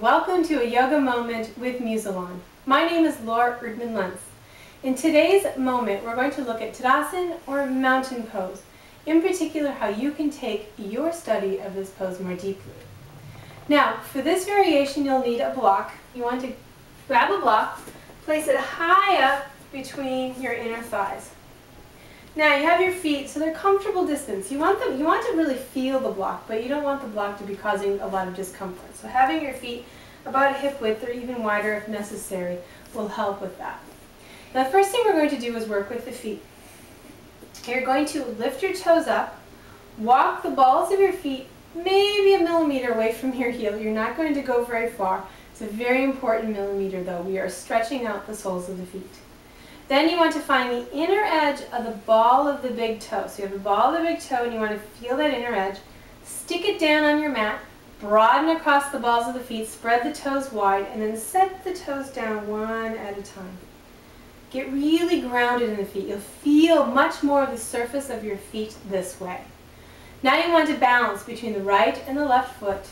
Welcome to a yoga moment with Musélan. My name is Laura Erdman-Luntz. In today's moment, we're going to look at Tadasana or mountain pose. In particular, how you can take your study of this pose more deeply. Now, for this variation, you'll need a block. You want to grab a block, place it high up between your inner thighs. Now you have your feet, so they're comfortable distance. You want to really feel the block, but you don't want the block to be causing a lot of discomfort. So having your feet about hip width or even wider if necessary will help with that. Now the first thing we're going to do is work with the feet. You're going to lift your toes up, walk the balls of your feet maybe a millimeter away from your heel. You're not going to go very far. It's a very important millimeter though. We are stretching out the soles of the feet. Then you want to find the inner edge of the ball of the big toe. So you have the ball of the big toe and you want to feel that inner edge. Stick it down on your mat, broaden across the balls of the feet, spread the toes wide, and then set the toes down one at a time. Get really grounded in the feet. You'll feel much more of the surface of your feet this way. Now you want to balance between the right and the left foot,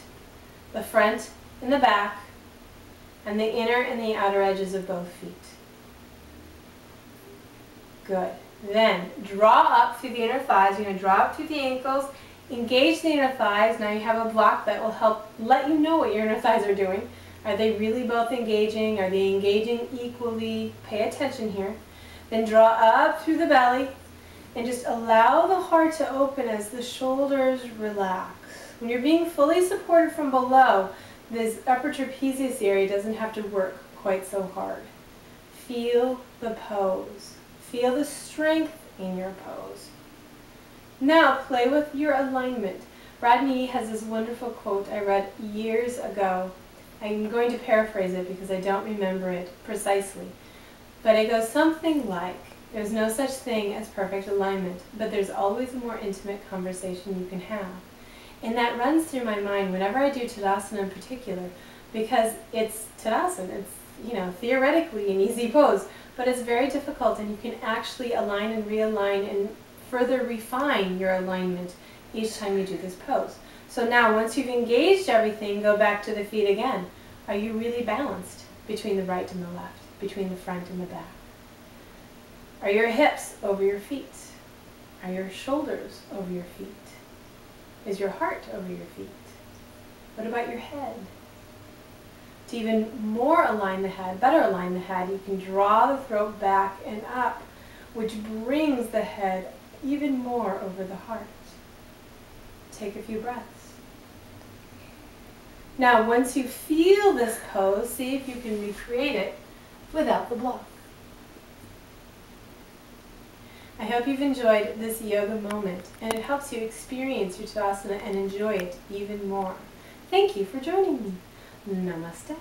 the front and the back, and the inner and the outer edges of both feet. Good. Then draw up through the inner thighs. You're going to draw up through the ankles, engage the inner thighs. Now you have a block that will help let you know what your inner thighs are doing. Are they really both engaging? Are they engaging equally? Pay attention here. Then draw up through the belly and just allow the heart to open as the shoulders relax. When you're being fully supported from below, this upper trapezius area doesn't have to work quite so hard. Feel the pose. Feel the strength in your pose. Now play with your alignment. Radney has this wonderful quote I read years ago. I'm going to paraphrase it because I don't remember it precisely. But it goes something like, there's no such thing as perfect alignment, but there's always a more intimate conversation you can have. And that runs through my mind whenever I do Tadasana in particular, because it's Tadasana. It's, theoretically an easy pose, but it's very difficult, and you can actually align and realign and further refine your alignment each time you do this pose. So now once you've engaged everything, go back to the feet again. Are you really balanced between the right and the left, between the front and the back? Are your hips over your feet? Are your shoulders over your feet? Is your heart over your feet? What about your head? To even more align the head, better align the head, you can draw the throat back and up, which brings the head even more over the heart. Take a few breaths. Now, once you feel this pose, see if you can recreate it without the block. I hope you've enjoyed this yoga moment and it helps you experience your Tadasana and enjoy it even more. Thank you for joining me. Namaste.